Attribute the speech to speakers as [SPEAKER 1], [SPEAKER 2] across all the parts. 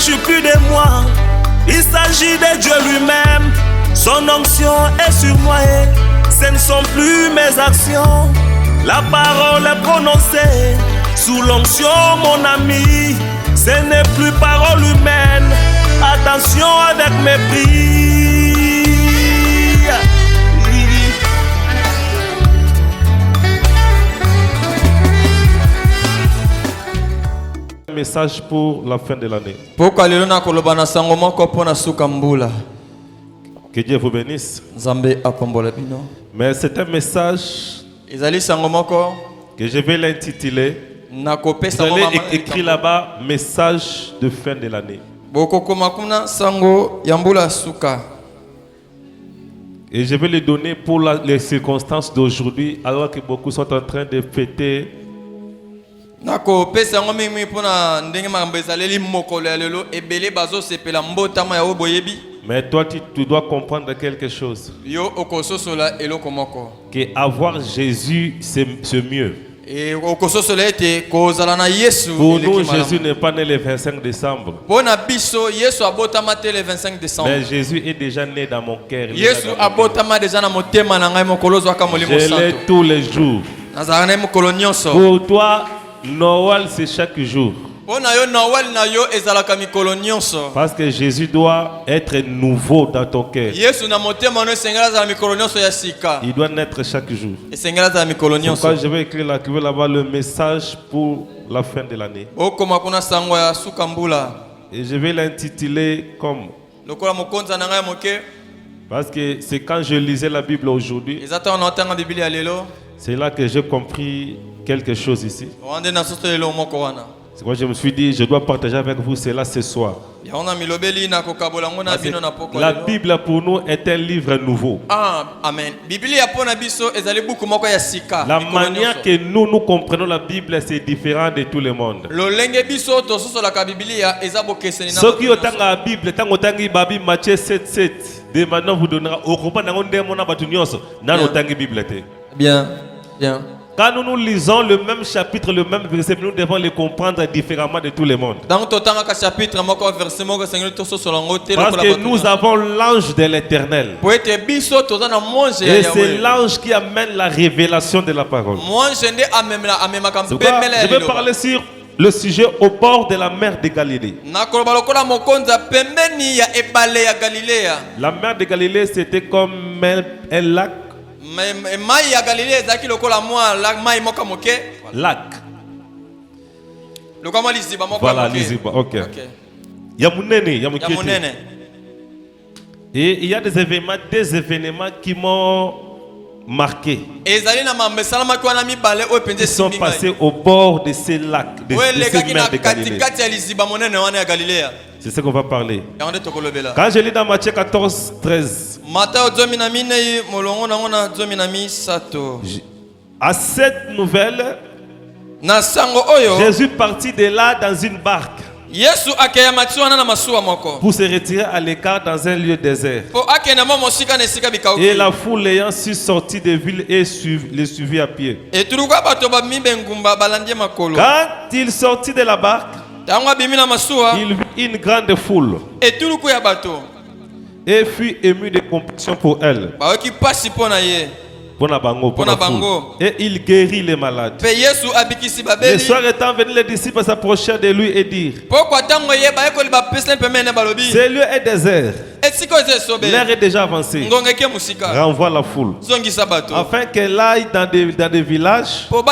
[SPEAKER 1] s'agit plus de moi, il s'agit de Dieu lui-même. Son onction est sur moi et ce ne sont plus mes actions. La parole est prononcée sous l'onction, mon ami. Ce n'est plus parole humaine. Attention avec mépris.
[SPEAKER 2] Message pour la fin de l'année. Que Dieu vous bénisse. Mais c'est un message que je vais l'intituler. Vous allez écrire là-bas message de fin de l'année. Et je vais le donner pour les circonstances d'aujourd'hui, alors que beaucoup sont en train de fêter. Mais toi, tu dois comprendre quelque chose. Que avoir Jésus, c'est mieux. Pour nous, Jésus n'est pas né le 25 décembre. Mais Jésus est déjà né dans mon cœur. Je l'ai tous les jours. Pour toi, Noël, c'est chaque jour. Parce que Jésus doit être nouveau dans ton cœur. Il doit naître chaque jour. C'est pourquoi je vais écrire là-bas le message pour la fin de l'année. Et je vais l'intituler comme. Parce que c'est quand je lisais la Bible aujourd'hui. C'est là que j'ai compris quelque chose ici. C'est pourquoi je me suis dit, je dois partager avec vous cela ce soir. La Bible pour nous est un livre nouveau.
[SPEAKER 3] Amen.
[SPEAKER 2] La manière que nous comprenons la Bible, c'est différent de tout le monde. Ceux qui ont la Bible, Matthieu 7:7, de maintenant vous donnera au repas
[SPEAKER 3] Bien, bien.
[SPEAKER 2] Quand nous lisons le même chapitre, le même verset, nous devons les comprendre différemment de tout le monde. Parce que nous avons l'ange de l'Éternel. Et c'est l'ange qui amène la révélation de la parole. Je vais parler sur le sujet au bord de la mer de Galilée. La mer de Galilée, c'était comme un lac. Lac. Voilà, Liziba. Ok. Et il y a des événements qui m'ont marqué. Ils sont passés au bord de ces lacs, de cette mer de Galilée. C'est ce qu'on va parler. Quand je lis dans Matthieu 14:13. À cette nouvelle, Jésus partit de là dans une barque pour se retirer à l'écart dans un lieu désert. Et la foule ayant su sortir des villes et les suivit à pied. Quand il sortit de la barque, il vit une grande foule et fut ému de compassion pour elle. Et il guérit les malades. Le soir étant venu, les disciples s'approchèrent de lui et dirent: ce lieu est désert. L'air est déjà avancé. Renvoie la foule afin qu'elle aille dans des villages pour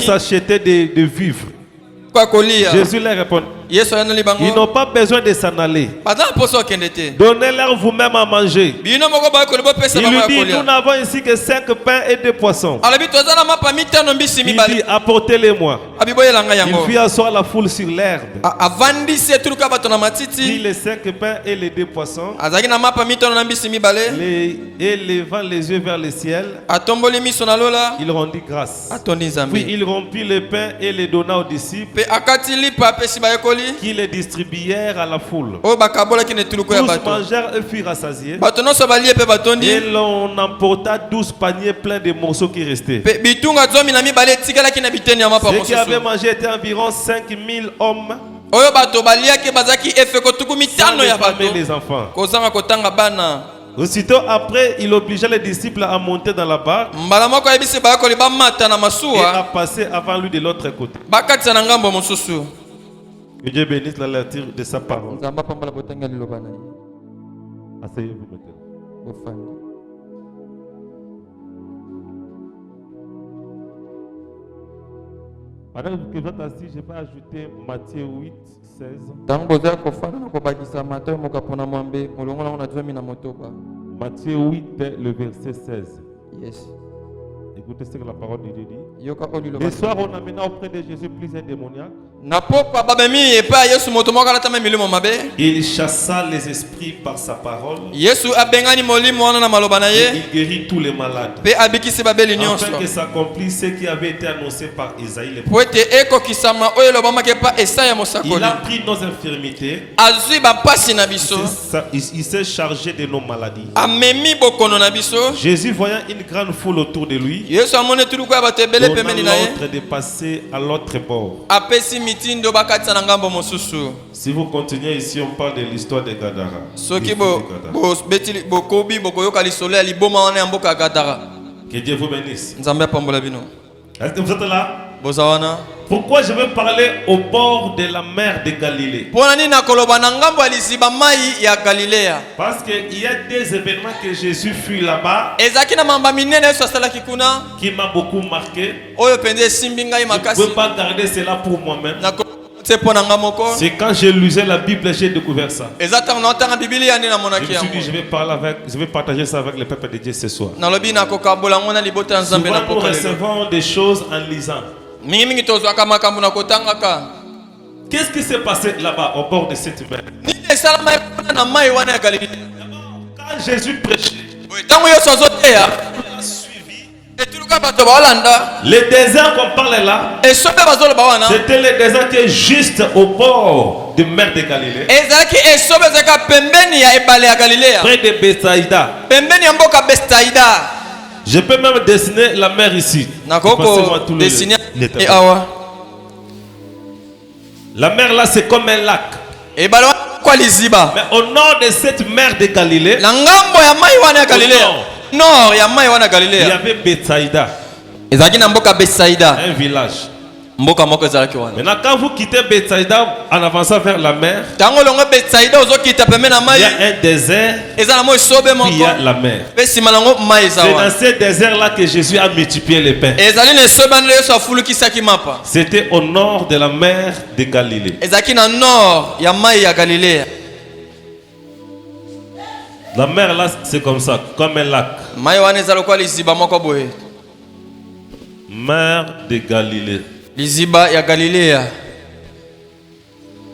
[SPEAKER 2] s'acheter des vivres. Jésus leur répond: ils n'ont pas besoin de s'en aller. Donnez-leur vous-même à manger. Il lui dit: nous n'avons ici que 5 pains et 2 poissons. Il dit: apportez-les-moi. Il fit asseoir la foule sur l'herbe. Prit les 5 pains et les 2 poissons. Et levant les yeux vers le ciel, il rendit grâce. Puis il rompit le pain et les donna aux disciples, qui les distribuèrent à la foule. Tous mangèrent et furent rassasiés. Et l'on emporta 12 paniers pleins de morceaux qui restaient. Ceux qui avaient mangé étaient environ 5000 hommes.
[SPEAKER 3] Oyo bato baliaki bazaki efeko tuku mitano ya bato.
[SPEAKER 2] Les enfants.
[SPEAKER 3] Kozanga kotanga bana.
[SPEAKER 2] Aussitôt après, il obligeait les disciples à monter dans la barque et à passer avant lui de l'autre côté. Que Dieu bénisse la lecture de sa parole. Asseyez-vous maintenant. Pendant que vous êtes assis, je vais ajouter Matthieu 8, 16. Matthieu 8, le verset 16.
[SPEAKER 3] Yes.
[SPEAKER 2] Écoutez ce que la parole de Dieu dit. Le soir, on amena auprès de Jésus plusieurs démoniaques. Il chassa les esprits par sa parole. Et il guérit tous les malades. Afin que s'accomplisse ce qui avait été annoncé par Isaïe le prophète. Il a pris nos infirmités. Il s'est chargé de nos maladies. Jésus, voyant une grande foule autour de lui, donnant l'ordre de passer à l'autre bord. Si vous continuez ici, on parle de l'histoire de Gadara. Que Dieu vous bénisse. Est-ce que vous êtes là? Pourquoi je veux parler au bord de la mer de Galilée? Parce qu'il y a des événements que Jésus fut là-bas qui m'a beaucoup marqué. Je ne peux pas garder cela pour moi-même. C'est quand j'ai lu la Bible, j'ai découvert ça. Je me suis dit, je vais partager ça avec le peuple de Dieu ce soir. Souvent, nous recevons des choses en lisant. Qu'est-ce qui s'est passé là-bas au bord de cette mer? Quand Jésus prêchait, le désert qu'on parle là, c'était le désert qui est juste au bord de mer de Galilée, près de Bethsaïda. Je peux même dessiner la mer ici. Passez-moi tout le la mer là, c'est comme un lac. Mais au nord de cette mer de Galilée, il y avait Bethsaïda, un village. Maintenant, quand vous quittez Bethsaïda en avançant vers la mer, il y a un désert, puis il y a la mer. C'est dans ce désert-là que Jésus a multiplié les pains. C'était au nord de la mer de Galilée. La mer là, c'est comme ça, comme un lac. Mer de Galilée.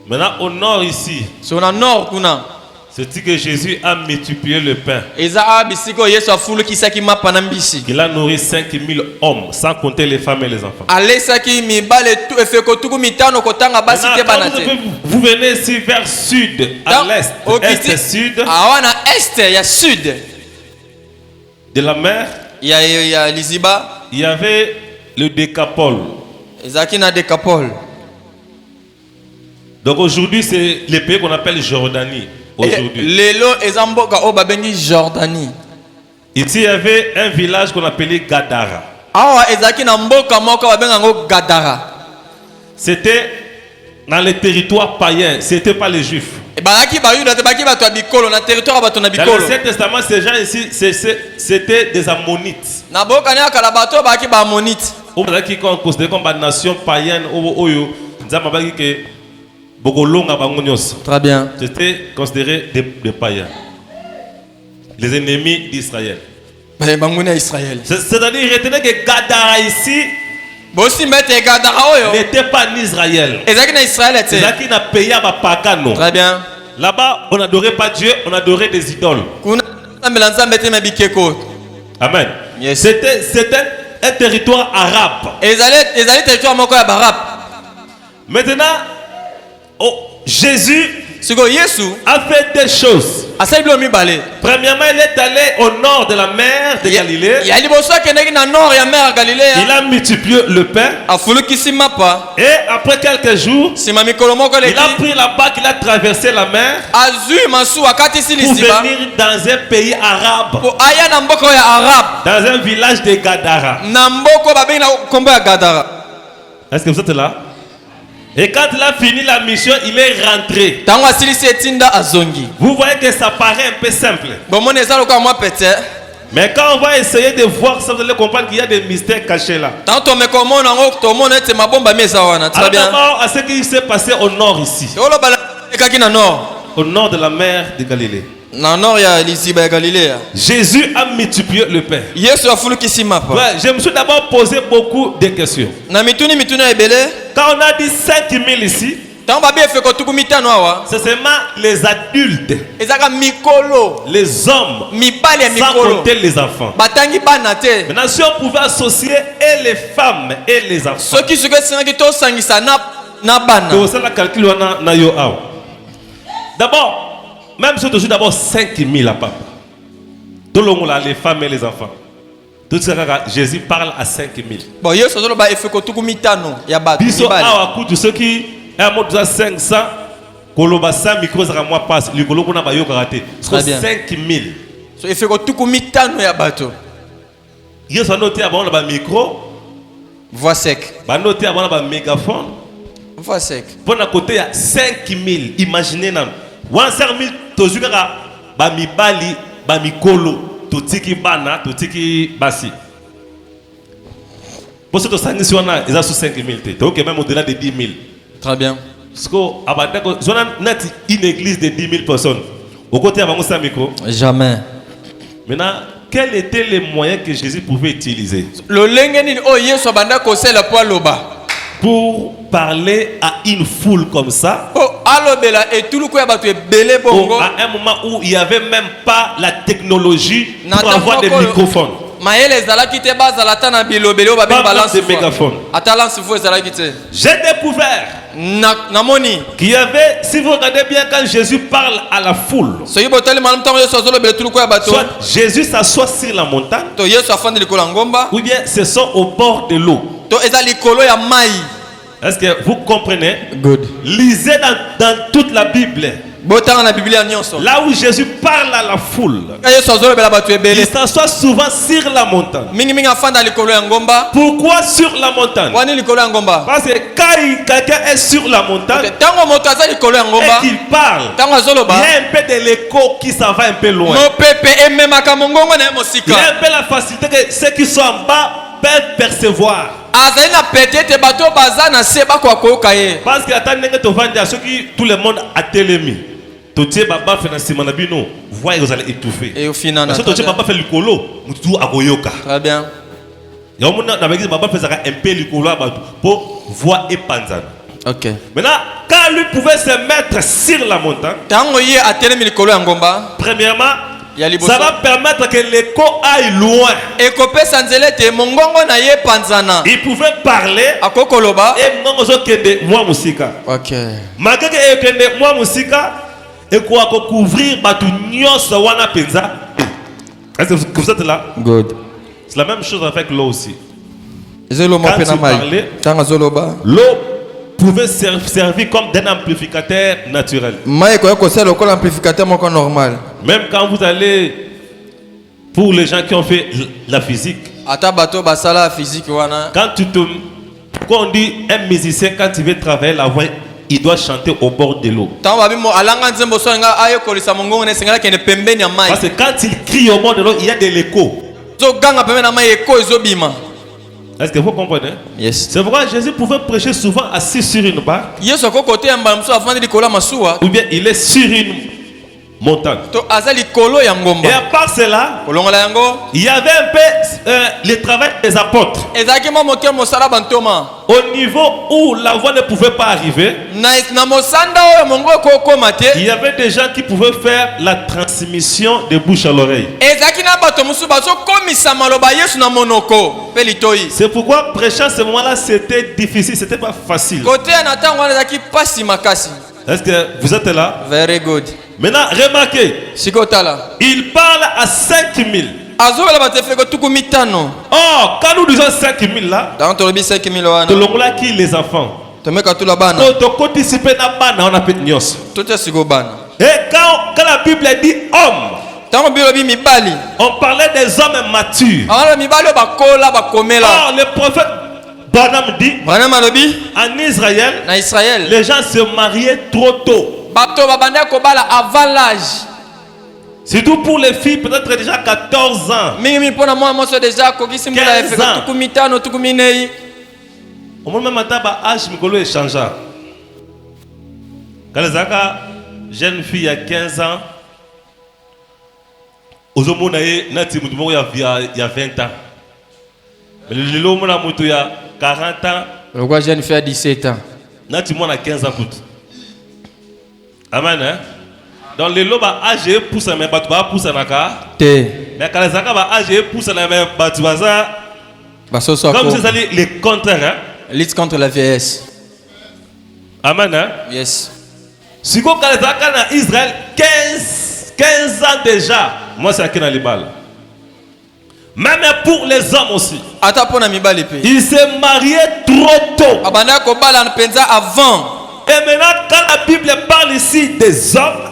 [SPEAKER 2] Maintenant au nord ici, c'est que Jésus a multiplié le pain. Il a nourri 5000 hommes, sans compter les femmes et les enfants. Maintenant, vous venez ici vers sud, à l'est, est-sud de la mer. Il y avait le Décapole. Donc aujourd'hui, c'est le pays qu'on appelle Jordanie. Ici, il y avait un village qu'on appelait Gadara. C'était dans les territoires païens, c'était pas les juifs. Dans l'Ancien Testament, ces gens ici, c'était des ammonites. Qui sont considérés comme une nation païenne.
[SPEAKER 3] Très bien.
[SPEAKER 2] C'était considéré des païens, les ennemis d'Israël. C'est-à-dire, retenez que Gadara ici n'était pas en Israël. C'est-à-dire qu'il n'a payé à Pakano.
[SPEAKER 3] Très bien.
[SPEAKER 2] Là-bas, on n'adorait pas Dieu, on adorait des idoles. Amen.
[SPEAKER 3] Yes.
[SPEAKER 2] C'était un territoire arabe. Maintenant, Jésus a fait des choses. Premièrement, il est allé au nord de la mer de Galilée. Il a multiplié le pain. Et après quelques jours, il a pris la barque, il a traversé la mer pour venir dans un pays arabe, dans un village de Gadara. Est-ce que vous êtes là? Et quand il a fini la mission, il est rentré. Vous voyez que ça paraît un peu simple. Mais quand on va essayer de voir ça, vous allez comprendre qu'il y a des mystères cachés là. Alors d'abord, à ce qui s'est passé au nord ici. Au nord de la mer de Galilée. Jésus a multiplié le pain. Ouais, je me suis d'abord posé beaucoup de questions. Quand on a dit 5000 ici, c'est seulement les adultes, les hommes, sans compter les enfants. Maintenant, si on pouvait associer et les femmes et les enfants, d'abord, même si on d'abord 5000 à papa. Tout le monde a les femmes et les enfants. Tout ça, Jésus parle à 5000. Bon, il y a ceux qui ont 500, Koloba 100 micros à moi passe, le Koloba n'a pas eu karaté. 5000. Il fait que tout comme mitano ya bateau. Il y a noté avant le micro, voix sec. Bah noté avant le mégaphone, voix sec. Pour la côté il y a 5000. Imaginez non. 5000 tozukaka ba mibali ba mikolo totiki bana totiki basi. Pour ce que ça nous on a ils ont 5000 t. Donc même au-delà de 10 000. Très bien. Parce que abandako zona net une église de 10 000 personnes. Au côté avant ça micro. Jamais. Maintenant, quels étaient les moyens que Jésus pouvait utiliser? Le lengeni o yeso bandako c'est le poids loba. Pour parler à une foule comme ça, à un moment où il n'y avait même pas la technologie pour avoir des microphones. Pas de mégaphone. J'ai découvert qu'il y avait, si vous regardez bien quand Jésus parle à la foule, soit Jésus s'assoit sur la montagne, ou bien ce sont au bord de l'eau. Est-ce que vous comprenez? Good. Lisez dans toute la Bible. Là où Jésus parle à la foule, il s'assoit souvent sur la montagne. Pourquoi sur la montagne? Parce que quand quelqu'un est sur la montagne et qu'il parle, il y a un peu de l'écho qui s'en va un peu loin. Il y a un peu la facilité que ceux qui sont en bas peuvent percevoir. Parce que tout le monde a télémi. Tout baba fait dans Simon Nabino, voyez vous allez étouffer. Et au final, parce que baba fait le colo, mutu agoyoka. Très bien. Et au moment où baba fait un peu le colo pour voir et panzan. Ok. Maintenant, quand lui pouvait se mettre sur la montagne, premièrement, ça va permettre que l'écho aille loin. Il pouvait parler et moi musika. Ok. Malgré que moi musika et quoi couvrir batu nyos wana penza. Est-ce que vous êtes là? Good. C'est la même chose avec l'eau aussi. Quand tu parlais, l'eau pouvait servir comme un amplificateur naturel. Même quand vous allez, pour les gens qui ont fait la physique, quand on dit un musicien, quand il veut travailler la voix, il doit chanter au bord de l'eau. Parce que quand il crie au bord de l'eau, il y a de l'écho. Est-ce que vous comprenez? Yes. C'est pourquoi Jésus pouvait prêcher souvent assis sur une barque. Ou bien il est sur une montagne. Et à part cela, il y avait un peu le travail des apôtres. Au niveau où la voix ne pouvait pas arriver, il y avait des gens qui pouvaient faire la transmission de bouche à l'oreille. C'est pourquoi prêcher à ce moment-là c'était difficile, c'était pas facile. Est-ce que vous êtes là?
[SPEAKER 3] Very good.
[SPEAKER 2] Maintenant, remarquez. Il parle à 5000.
[SPEAKER 1] Or,
[SPEAKER 2] quand nous disons 5000 là, qui les enfants. Et quand la Bible dit homme, on parlait des hommes matures. Or, le prophète Branham dit en Israël, les gens se mariaient trop tôt. Surtout pour les filles, peut-être déjà 14 ans. 15 ans. Au moment où l'âge est changé. Quand les jeune fille à 15 ans, aux hommes il y a 20 ans. Mais le homme il y a 40 ans.
[SPEAKER 3] Le jeune fille à 17 ans.
[SPEAKER 2] Il y a 15 ans. Amen. Hein? Donc les lobes âgés poussent mais pas poussent naka. Mais quand les âgés poussent mais pas comme c'est les contraires hein.
[SPEAKER 3] Lutte contre la vieillesse.
[SPEAKER 2] Amen hein.
[SPEAKER 3] Yes.
[SPEAKER 2] Si quand les en Israël 15 ans déjà, moi c'est qui dans les balles. Même pour les hommes aussi. Ils se mariaient trop tôt.
[SPEAKER 3] Avant.
[SPEAKER 2] Et maintenant, quand la Bible parle ici des hommes,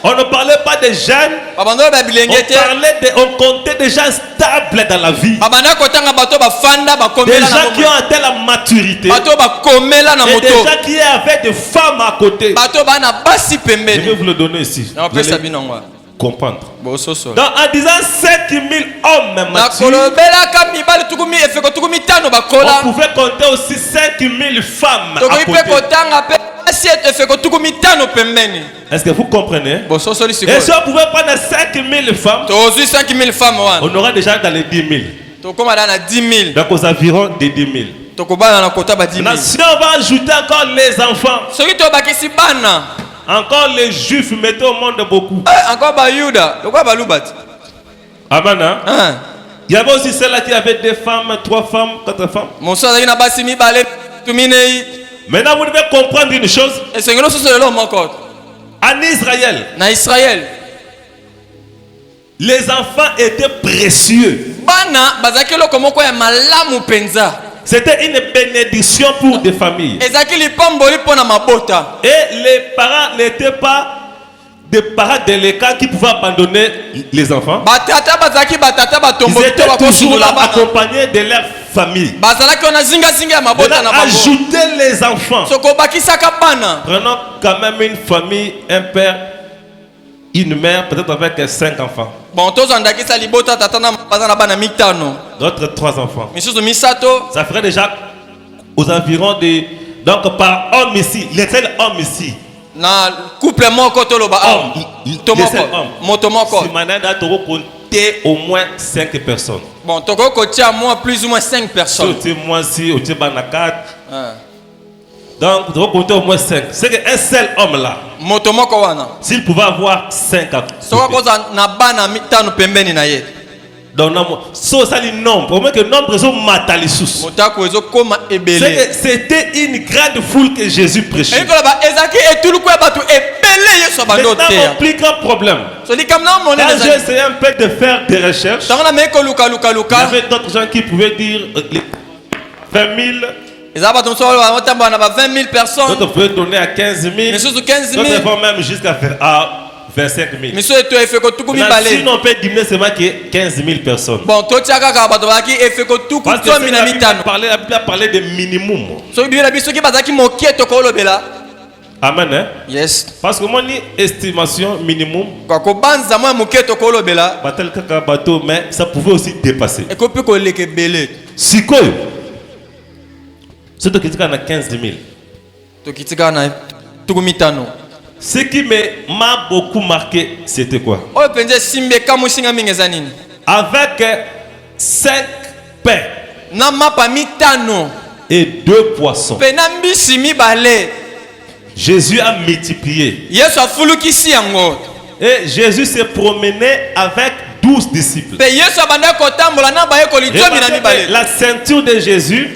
[SPEAKER 2] on ne parlait pas des jeunes, on comptait des gens stables dans la vie. Des gens qui ont atteint la maturité. Et des gens qui avaient des femmes à côté. Je vais vous le donner ici. Vous allez comprendre. Donc en disant 5000 hommes matures, on pouvait compter aussi 5000 femmes à côté. Est-ce que vous comprenez? Et si on pouvait prendre 5000 femmes, on aura déjà dans les 10 000. Donc aux environs des 10 000. Maintenant, si on va ajouter encore les enfants, encore les juifs mettaient au monde beaucoup.
[SPEAKER 3] Encore Bayuda.
[SPEAKER 2] Amen. Hein? Il y avait aussi celle-là qui avait 2 femmes, 3 femmes, 4 femmes. Maintenant, vous devez comprendre une chose. En Israël, les enfants étaient précieux. C'était une bénédiction pour des familles. Et les parents n'étaient pas des parents délicats qui pouvaient abandonner les enfants. Ils étaient toujours là accompagnés de leur famille. Ajouter les enfants. Prenons quand même une famille, un père, une mère, peut-être avec 5 enfants. D'autres 3 enfants. Ça ferait déjà aux environs de... Donc par homme ici, les seuls hommes ici.
[SPEAKER 3] Couple
[SPEAKER 2] homme. Les seuls hommes. Si maintenant tu compter au moins 5 personnes.
[SPEAKER 3] Bon, tu plus ou moins 5 personnes.
[SPEAKER 2] Moi si au Tibana 4. Donc, tu vas compter au moins 5. C'est qu'un seul homme là, s'il pouvait avoir 5 à ça le nombre. Au moins que le nombre c'était une grande foule que Jésus prêchait. Maintenant, mon plus grand problème. Quand j'ai essayé un peu de faire des recherches, il y avait d'autres gens qui pouvaient dire 20 000. D'autres pouvaient donner à 15 000. D'autres vont même jusqu'à 25 000. Si on peut diminuer seulement 15 000 personnes. Parce que la Bible a parlé de minimum. Amen. Hein?
[SPEAKER 3] Yes.
[SPEAKER 2] Parce que mon estimation minimum, mais ça pouvait aussi dépasser. Si quoi? C'est qui a 15 000. Ce qui m'a beaucoup marqué, c'était quoi? Avec 5 pains et 2 poissons, Jésus a multiplié. Et Jésus s'est promené avec 12 disciples. La ceinture de Jésus,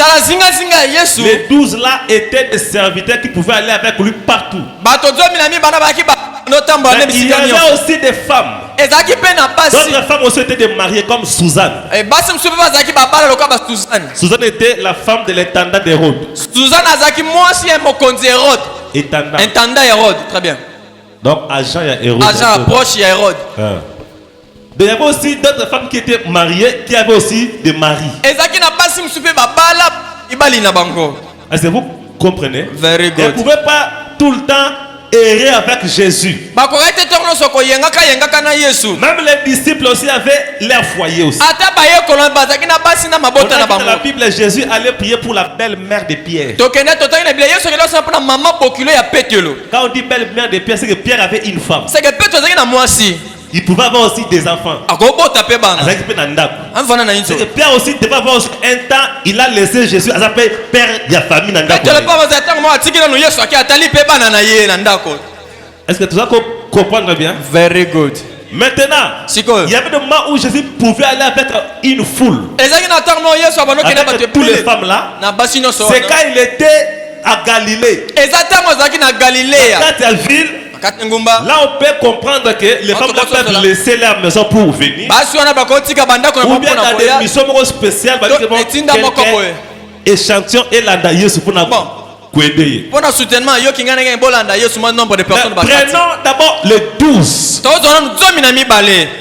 [SPEAKER 2] les 12 là étaient des serviteurs qui pouvaient aller avec lui partout. Mais il y avait aussi des femmes. D'autres femmes aussi étaient des mariées comme Suzanne. Suzanne était la femme de l'intendant d'Hérode.
[SPEAKER 3] Intendant Hérode, très bien.
[SPEAKER 2] Donc agent à Hérode.
[SPEAKER 3] Agent approche à Hérode.
[SPEAKER 2] Il y avait aussi d'autres femmes qui étaient mariées, qui avaient aussi des maris. Est-ce que vous comprenez?
[SPEAKER 3] Very good.
[SPEAKER 2] Elles ne pouvaient pas tout le temps errer avec Jésus. Même les disciples aussi avaient leur foyer aussi. Dans la Bible, Jésus allait prier pour la belle-mère de Pierre. Quand on dit belle-mère de Pierre, c'est que Pierre avait une femme. Il pouvait avoir aussi des enfants. C'est que Pierre aussi devait avoir aussi un temps, il a laissé Jésus à s'appeler père de la famille. Est-ce que tu vas comprendre bien?
[SPEAKER 3] Very good.
[SPEAKER 2] Maintenant, il y avait des moments où Jésus pouvait aller avec une foule. Avec toutes les femmes là. C'est quand il était à Galilée. Dans la ville. Là on peut comprendre que les femmes peuvent laisser leur maison pour venir. Ou bien dans des missions spéciales, échantillon et l'andaïs pour nous aider. Prenons d'abord les 12.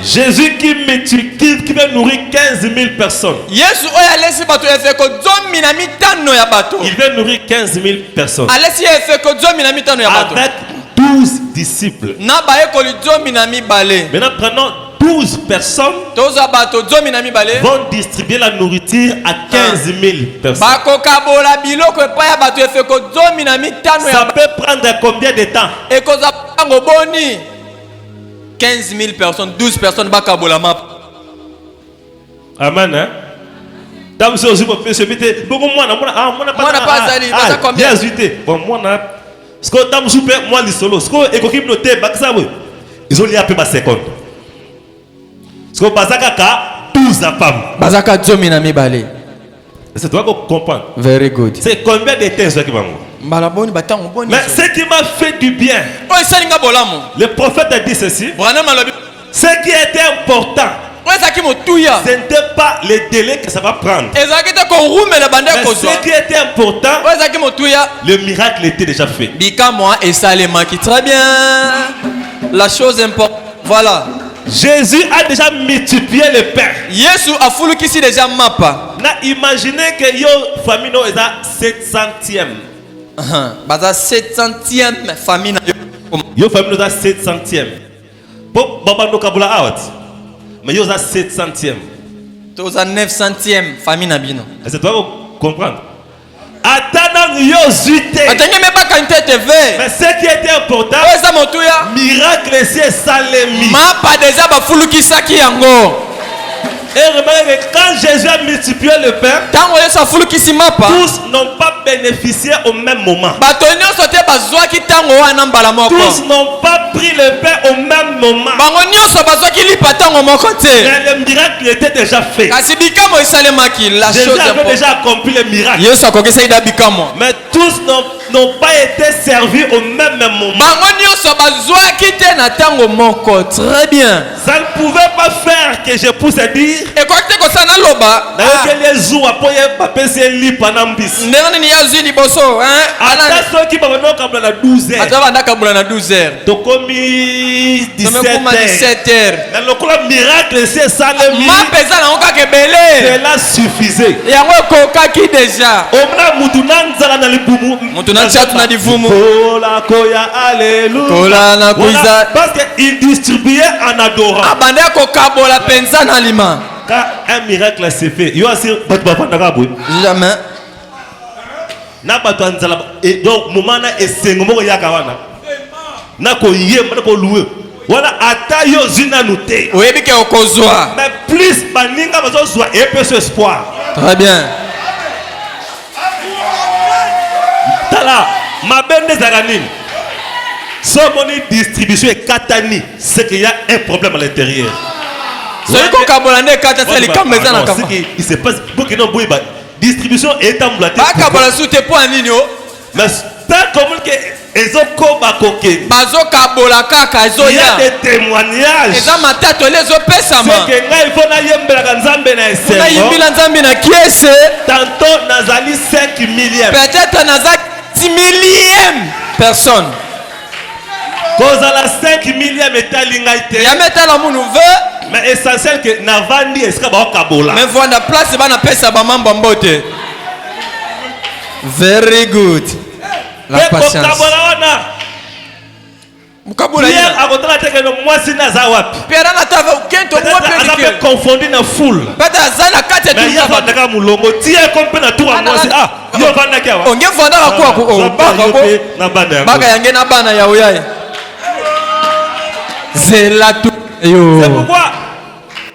[SPEAKER 2] Jésus qui veut nourrir 15 000 personnes. Il veut nourrir 15 000 personnes. Avec 12 disciples. Maintenant prenons 12 personnes vont distribuer la nourriture à 15 000 personnes. Ça peut prendre combien de temps?
[SPEAKER 3] 15 000 personnes, 12 personnes.
[SPEAKER 2] Amen. Hein? Ils ont lié à peu près 50. Parce que Bazaka 12 femmes.
[SPEAKER 3] Bazaka minami balé.
[SPEAKER 2] C'est toi qu'on comprend.
[SPEAKER 3] Very good.
[SPEAKER 2] C'est combien de temps qui va mourir? Mais ce qui m'a fait du bien, le prophète a dit ceci. Ce qui était important, ce n'était pas le délai que ça va prendre. Mais ce qui était important, le miracle était déjà fait.
[SPEAKER 3] Très bien. La chose importante, voilà.
[SPEAKER 2] Jésus a déjà multiplié le pain.
[SPEAKER 3] Jésus a voulu qu'ici déjà mapa.
[SPEAKER 2] Imaginez que yo famille no est à 700e.
[SPEAKER 3] Baza 700e famille.
[SPEAKER 2] Yo famille no est à 700e. Pour baba no kabula out. Mais yo est à 700e.
[SPEAKER 3] To za 900e famille na bino.
[SPEAKER 2] Est-ce que tu vas comprendre? Attendant yo zuité. Mais ce qui était important, miracle c'est salemi.
[SPEAKER 3] Mapa déjà ba fulu kisaki yango.
[SPEAKER 2] Et remarquez que quand Jésus a multiplié le pain, tous n'ont pas bénéficié au même moment. Tous n'ont pas pris le pain au même moment. Mais le miracle était déjà fait. Jésus avait déjà accompli le miracle. Mais tous n'ont pas été servis au même moment.
[SPEAKER 3] Très bien.
[SPEAKER 2] Ça ne pouvait pas faire que je puisse dire cela suffisait. Parce qu'il distribuait en adorant. Quand un miracle s'est fait, jamais. Et donc, moment est voilà, mais plus baninga bazozwa et peu espoir.
[SPEAKER 3] Très bien.
[SPEAKER 2] Tala, ma belle zaganine. Son distribution est katani, c'est qu'il y a un problème à l'intérieur. Il se passe pour que non distribution est emblatée. Mais tant comme que il y a des témoignages. C'est que tantôt nazali 5 millième.
[SPEAKER 3] Peut-être nazali 10 millième personne.
[SPEAKER 2] Cause à la 5 millième étalingaïté. Mais essentiel que navandi eska ba kabola.
[SPEAKER 3] Mais voilà place ba na pesa ba mamba mbote. Very good. La patience.
[SPEAKER 2] Pierre a rencontré que le moi si naza wapi.
[SPEAKER 3] Pierre na tava ukento moi
[SPEAKER 2] pe. Il a confondu na foule.
[SPEAKER 3] Pata zana kati ya
[SPEAKER 2] tuka. Mais il y a pas mulongo. Tie comme na tour moi si yo vanda kia wa.
[SPEAKER 3] Onge vanda kwa ko
[SPEAKER 2] na bana ya.
[SPEAKER 3] Baka yange na bana ya uyai. Zelatou.
[SPEAKER 2] C'est pourquoi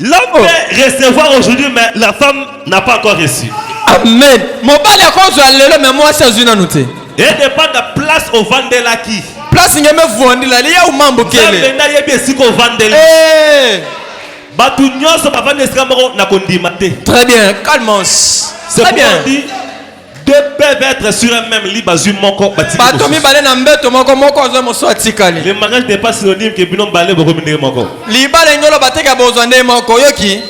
[SPEAKER 2] l'homme peut recevoir aujourd'hui, mais la femme n'a pas encore reçu.
[SPEAKER 3] Amen. Mon bal est quoi je mais moi c'est une annonce.
[SPEAKER 2] Et dépend de place au vendela qui.
[SPEAKER 3] Place n'y a même vendu là, il y a au mambo qui est.
[SPEAKER 2] Ça vient y a bien si qu'on vendela. Batunyo so bavande eskamoro na kondimate.
[SPEAKER 3] Très bien, calmons.
[SPEAKER 2] C'est bien. Deux peuvent être sur un même lit bazu moko batiki.
[SPEAKER 3] Batomi balé na mbeto moko moko zo moso atikali.
[SPEAKER 2] Le mariage n'est pas synonyme que binom balé boko minde moko.
[SPEAKER 3] Li balé ngolo bateka bozande moko yoki.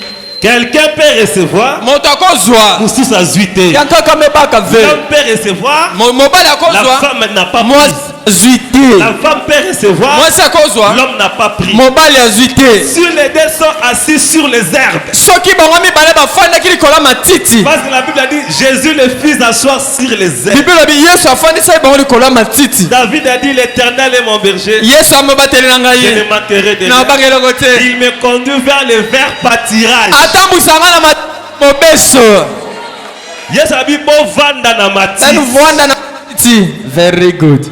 [SPEAKER 2] Quelqu'un peut recevoir.
[SPEAKER 3] Motako zwa.
[SPEAKER 2] Pour sa zuité.
[SPEAKER 3] Yanto kame baka ve.
[SPEAKER 2] L'homme peut recevoir.
[SPEAKER 3] Mo bala ko zwa.
[SPEAKER 2] La femme n'a pas
[SPEAKER 3] moi zuité.
[SPEAKER 2] La femme peut recevoir.
[SPEAKER 3] Moi ça ko zwa.
[SPEAKER 2] L'homme n'a pas pris.
[SPEAKER 3] Mo bala zuité.
[SPEAKER 2] Sur les deux sont assis sur les herbes.
[SPEAKER 3] Soki bangomi balé ba fanda kili kola matiti.
[SPEAKER 2] Parce que la Bible a dit Jésus le fils d'asseoir sur les herbes.
[SPEAKER 3] Bible a dit Yesu afandi sai bangomi kola matiti.
[SPEAKER 2] David a dit l'Éternel est mon berger.
[SPEAKER 3] Yesu amobateli ngai.
[SPEAKER 2] Je ne manquerai de
[SPEAKER 3] na bangelo côté.
[SPEAKER 2] Il me conduit vers les verts pâtirages.
[SPEAKER 3] Atambusanga na mobeso.
[SPEAKER 2] Yesu a dit bo vanda na matiti.
[SPEAKER 3] Nous vanda na matiti. Very good.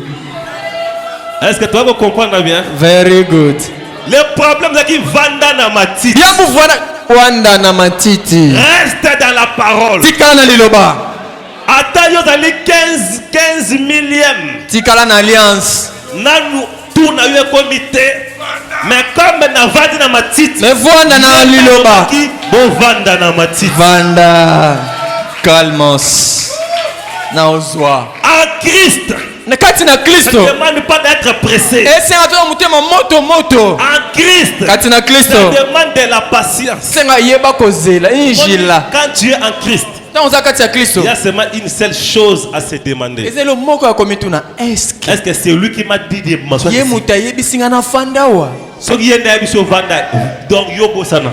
[SPEAKER 2] Est-ce que tu vas comprendre bien?
[SPEAKER 3] Very good.
[SPEAKER 2] Le problème c'est qu'il vanda na matiti.
[SPEAKER 3] Bien vous vanda na matiti.
[SPEAKER 2] Reste dans la parole.
[SPEAKER 3] Tikana liloba.
[SPEAKER 2] Ata yo dali 15 millième.
[SPEAKER 3] Tikala na alliance.
[SPEAKER 2] Nanu tourne yo comité. Mais comme na vanda na matiti.
[SPEAKER 3] Mais vanda na liloba.
[SPEAKER 2] Bo vanda na matiti.
[SPEAKER 3] Vanda. Calmos. Na ozwa.
[SPEAKER 2] En Christ.
[SPEAKER 3] Ne katina Kristo.
[SPEAKER 2] Ne demande pas d'être pressé.
[SPEAKER 3] Et c'est à toi mutema moto.
[SPEAKER 2] En Christ.
[SPEAKER 3] Katina Kristo.
[SPEAKER 2] Ça demande de la patience.
[SPEAKER 3] Senga yeba kozela injila.
[SPEAKER 2] Quand tu es en Christ.
[SPEAKER 3] Dans katia Kristo.
[SPEAKER 2] Il y a seulement une seule chose à se demander.
[SPEAKER 3] Et c'est le moko akomituna. Est-ce
[SPEAKER 2] que c'est lui qui m'a dit de m'asseoir ici?
[SPEAKER 3] Ye mutayebi singa na fandawa.
[SPEAKER 2] So qui est na biso vanda. Donc yo bosana.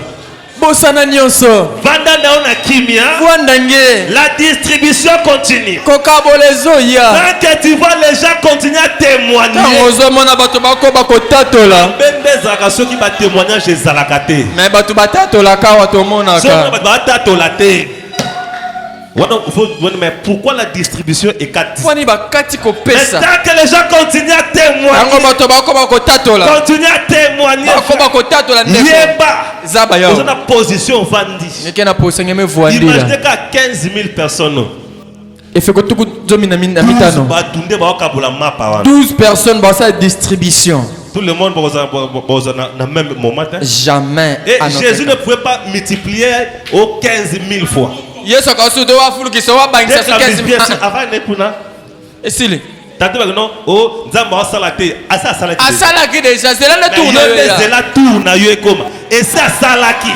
[SPEAKER 3] Bosana nyonso.
[SPEAKER 2] Vanda naona kimia.
[SPEAKER 3] Vandange.
[SPEAKER 2] La distribution continue.
[SPEAKER 3] Kokabolezo ya.
[SPEAKER 2] Tant que tu vois les gens continuer à témoigner.
[SPEAKER 3] Tangozo mona bato bako bakotatola.
[SPEAKER 2] Bembeza ka soki ba témoignage ezalakate.
[SPEAKER 3] Mais bato batatola ka wato mona ka.
[SPEAKER 2] So bato batatola te. Mais pourquoi la distribution est 4? Tant que les gens continuent à témoigner, continuent à témoigner, ils ont la position vendue. Imaginez qu'à 15 000 personnes,
[SPEAKER 3] 12 personnes dans cette distribution.
[SPEAKER 2] Tout le monde dans le même moment.
[SPEAKER 3] Jamais.
[SPEAKER 2] Et Jésus ne pouvait pas multiplier aux 15 000 fois.
[SPEAKER 3] Yesu akasudo wa fulu kisowa bangisa so 15
[SPEAKER 2] avant nekuna
[SPEAKER 3] esili
[SPEAKER 2] tatu no o nzamba asala te asala te
[SPEAKER 3] asala ki déjà c'est là le tour
[SPEAKER 2] c'est la tour na yo ekoma et ça sala ki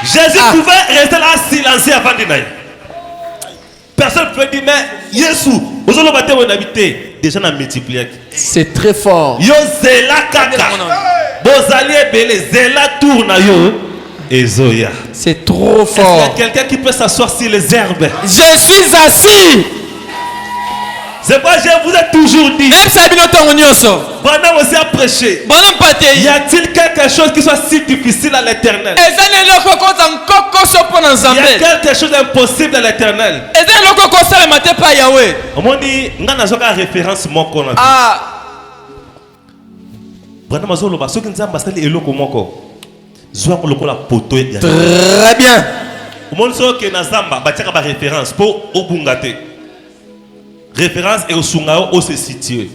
[SPEAKER 2] Jésus pouvait rester là silencieux avant de naï. Personne ne peut dire mais Yesu ozolo bate wona habité déjà na multiplier.
[SPEAKER 3] C'est très fort.
[SPEAKER 2] Yo zela kaka bozali ebele zela tour na yo.
[SPEAKER 3] C'est trop fort.
[SPEAKER 2] Est-ce qu'il y a quelqu'un qui peut s'asseoir sur les herbes?
[SPEAKER 3] Je suis assis.
[SPEAKER 2] C'est quoi je vous ai toujours dit.
[SPEAKER 3] Même ça
[SPEAKER 2] pendant aussi à prêcher. Y a-t-il quelque chose qui soit si difficile à l'Éternel?
[SPEAKER 3] Il y
[SPEAKER 2] a quelque chose d'impossible à l'Éternel. On dit on a référence mon qu'on a.
[SPEAKER 3] Très bien.
[SPEAKER 2] Référence pour Obungate. Référence et au Sungao où se situe.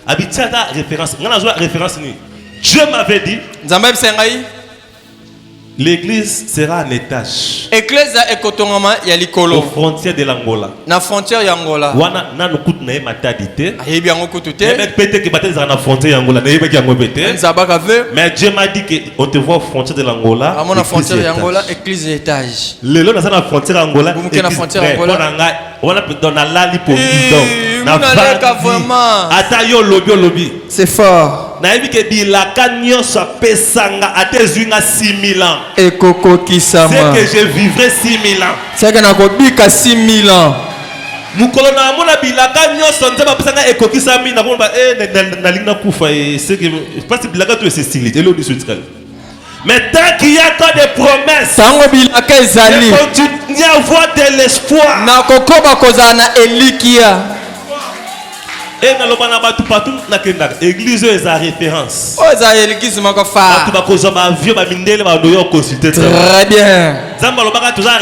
[SPEAKER 2] Habitiada référence. Référence ni. Dieu m'avait dit. L'église sera un étage.
[SPEAKER 3] Ecclesia ekotongama ya likolo.
[SPEAKER 2] Aux frontières de l'Angola.
[SPEAKER 3] Na frontière ya Angola.
[SPEAKER 2] Wana nanu kutu na matadité.
[SPEAKER 3] Ayebi yango kutu te.
[SPEAKER 2] Mais peut-être que bataille na frontière ya Angola na yebaki yango bete.
[SPEAKER 3] Nzabaka ve.
[SPEAKER 2] Mais Dieu m'a dit que on te voit aux frontières de l'Angola.
[SPEAKER 3] À mon frontière ya Angola, église étage.
[SPEAKER 2] Lelo na na frontière ya Angola.
[SPEAKER 3] Bumuke na frontière ya Angola.
[SPEAKER 2] Wana peut dans la lali pour bidon.
[SPEAKER 3] Na leka vraiment.
[SPEAKER 2] Ata yo lobby.
[SPEAKER 3] C'est fort.
[SPEAKER 2] Nayebi ke bilaka nyonso pesanga atezwinga 6000 ans.
[SPEAKER 3] Ekoko kisama.
[SPEAKER 2] C'est que je vivrai 6000 ans.
[SPEAKER 3] C'est que nakobika 6000 ans.
[SPEAKER 2] Mukolo na mona bilaka nyonso nzaba pesanga ekokisa mi na komba na linga kufa c'est que parce que bilaka tout c'est stylé et l'autre suite. Mais tant qu'il y a encore des promesses,
[SPEAKER 3] tango bilaka ezali.
[SPEAKER 2] Il continue à avoir de l'espoir.
[SPEAKER 3] Na kokoba kozana elikia.
[SPEAKER 2] Et dans le banabatu partout na kenda église est sa référence.
[SPEAKER 3] Oza église moko fa.
[SPEAKER 2] Tu vas causer ma vie ba mindele ba doyo consulter.
[SPEAKER 3] Très bien.
[SPEAKER 2] Zamba lo baka toujours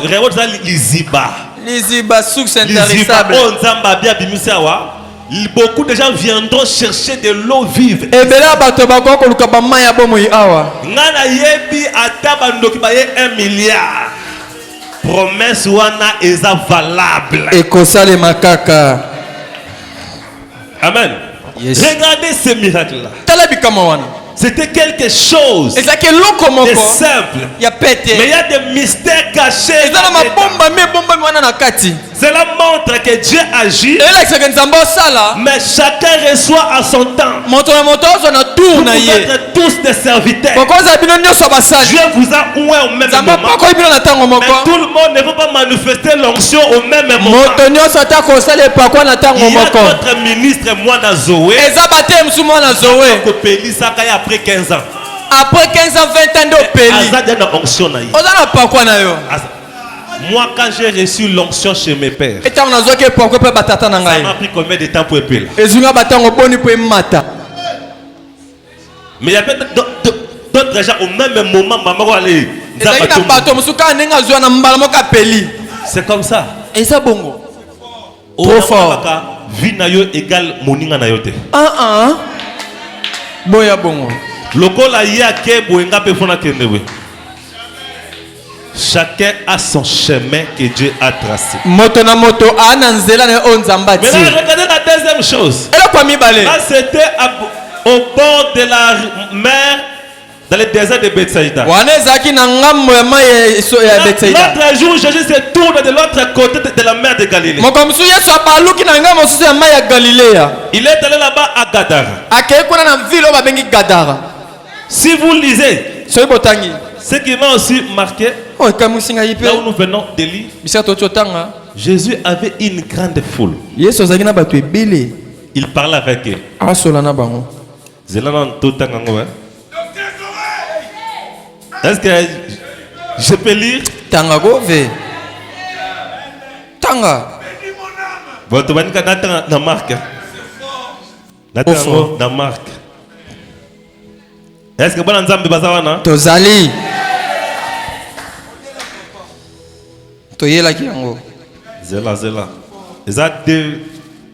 [SPEAKER 2] rebot za liziba.
[SPEAKER 3] Liziba souk c'est intarissable.
[SPEAKER 2] On zamba bia bimisa wa. Beaucoup de gens viendront chercher de l'eau vive.
[SPEAKER 3] Ebela bato bako ko luka ba maya bomoi awa.
[SPEAKER 2] Ngana yebi ataba ndoki ba ye 1 milliard. Promesse wana eza valable.
[SPEAKER 3] Ekosale makaka.
[SPEAKER 2] Amen.
[SPEAKER 3] Yes.
[SPEAKER 2] Regardez ce miracle-là. C'était quelque chose de simple. Mais il y a des mystères cachés. Cela montre que Dieu agit. Mais chacun reçoit à son temps. Vous êtes tous des serviteurs. Dieu vous a oué au même moment. Mais tout le monde ne veut pas manifester l'onction au même moment. Il y a notre ministre, moi, Zoé. Après 15 ans.
[SPEAKER 3] Après 15 ans, 20 ans de
[SPEAKER 2] moi, quand j'ai reçu l'onction chez mes pères, ça m'a pris combien de temps pour épeler? Mais il y a peut-être d'autres gens au même moment, maman, allez. C'est comme ça.
[SPEAKER 3] Trop fort.
[SPEAKER 2] Vie na yo égale moninga na yo te.
[SPEAKER 3] Boya bongo.
[SPEAKER 2] Lokola yake boenga pe fona kendewe. Chacun a son chemin que Dieu a tracé.
[SPEAKER 3] Moto na moto ana nzela na onzamba ti.
[SPEAKER 2] Mais regardez la deuxième chose. Là c'était au bord de la mer dans le désert de Bethsaïda. L'autre jour, Jésus se tourne de l'autre côté de la mer de Galilée. Il est allé là-bas à Gadara. Si vous lisez, ce qui m'a aussi marqué, là où nous venons de lire, Jésus avait une grande foule. Il parlait avec eux. Est-ce que je peux lire?
[SPEAKER 3] Tanga gove. Tanga.
[SPEAKER 2] Votre banika na marque. Na marque. Est-ce que bon nzambe bazawana?
[SPEAKER 3] Tozali. Toyela kiango.
[SPEAKER 2] Zela. Il y a deux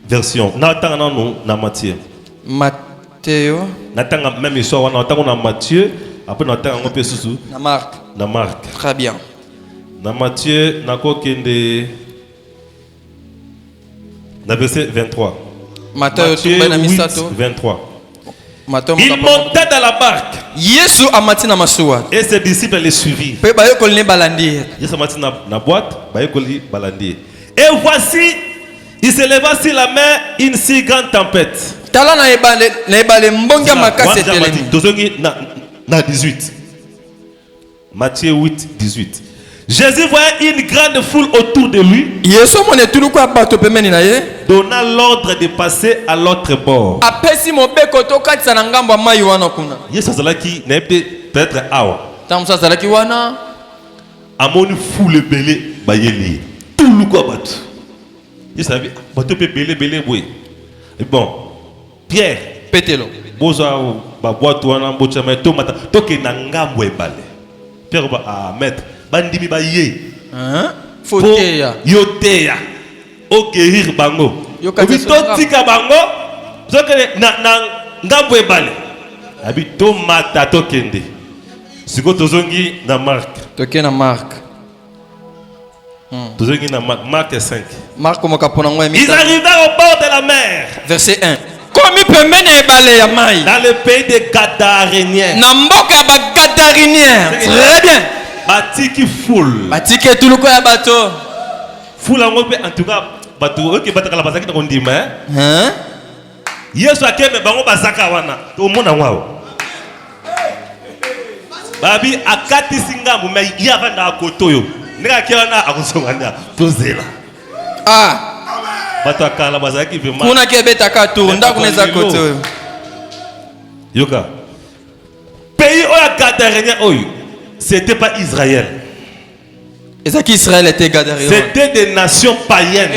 [SPEAKER 2] versions. Natanga non na Matthieu.
[SPEAKER 3] Matteo.
[SPEAKER 2] Natanga même histoire natanga na Matthieu. Après, nous avons un peu sous
[SPEAKER 3] la marque. Très bien.
[SPEAKER 2] Dans Matthieu, nous avons verset 23. Matthieu 8, 23. Il montait dans la barque. Et ses disciples les suivirent. Et voici, il se leva sur la mer une si grande tempête. 18. Matthieu 8, 18. Jésus voyait une grande foule autour de lui. Donna l'ordre de passer à l'autre bord. Peut-être awa. Amon foule belé bayeli. Tout le quoi bat. Il savait bateau peut belé boy. Bon, Pierre.
[SPEAKER 3] Pételo.
[SPEAKER 2] Bozo baboatu wana mbocha mais tomata toke na ngambo ebale. Pierre ba maître bandimi ba ye.
[SPEAKER 3] Foteya.
[SPEAKER 2] Yoteya. O guérir bango. Tika bango. Zoke na ngambo ebale. Abi tomata tokende. Siko tozongi na Marc.
[SPEAKER 3] Toke na Marc.
[SPEAKER 2] Tozongi na Marc 5.
[SPEAKER 3] Marc comme kaponango
[SPEAKER 2] Ils arrivèrent au bord de la mer.
[SPEAKER 3] Verset 1. Komi pembeni ebale ya mai.
[SPEAKER 2] Dans le pays des Gadaréniens.
[SPEAKER 3] Na mboka ya ba Gadaréniens. Très bien.
[SPEAKER 2] Batiki foule.
[SPEAKER 3] Batiki tuluko ya bato.
[SPEAKER 2] Foule en tout cas bato OK batakala bazaki na kondima
[SPEAKER 3] hein.
[SPEAKER 2] Yesu akeme bango bazaka wana. To mona ngwao. Babi akati singa mu mai yavanda akotoyo. Nika kiana akusongana tozela.
[SPEAKER 3] Ah.
[SPEAKER 2] Bato akala bazaki vraiment.
[SPEAKER 3] Kuna kebeta ka tour nda kuneza kotoyo.
[SPEAKER 2] Yoka. Pays oya Gadarénien oyo. C'était pas Israël.
[SPEAKER 3] Israël était Gadaréen.
[SPEAKER 2] C'était des nations païennes.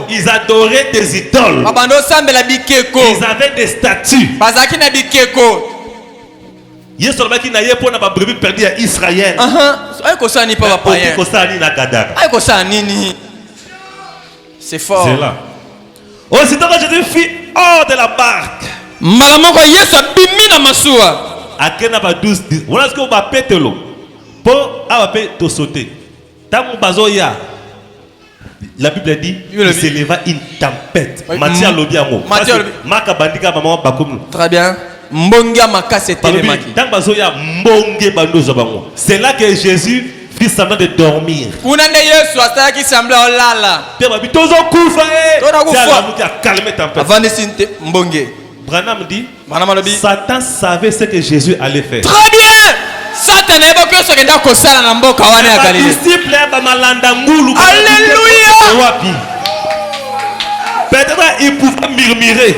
[SPEAKER 2] Ils adoraient des idoles. Ils avaient des statues. Israël.
[SPEAKER 3] C'est fort.
[SPEAKER 2] C'est là. Aussitôt que Jésus fut hors de la barque. Akena ba 12. Voilà ce que va péter l'eau. Pour avoir te sauter. Tant bazoya. La Bible dit il s'éleva une tempête. Matthieu lobiango. Maka bandika maman bakoum.
[SPEAKER 3] Très bien. Mbonga makase telemaki.
[SPEAKER 2] Tant bazoya mbonge bandozo bango. C'est là que Jésus fit semblant de dormir.
[SPEAKER 3] Unande Yesu asaki semblant olala.
[SPEAKER 2] Te babi tozo kufa eh. C'est là qui a calmé tempête.
[SPEAKER 3] Avant de sinte mbonge.
[SPEAKER 2] Branham dit Satan savait ce que Jésus allait faire.
[SPEAKER 3] Très bien. Satan évoque ce que ndako sala na mboka wana ya Galilée.
[SPEAKER 2] Disciple ba malanda ngulu.
[SPEAKER 3] Alléluia.
[SPEAKER 2] Peut-être il pouvait murmurer.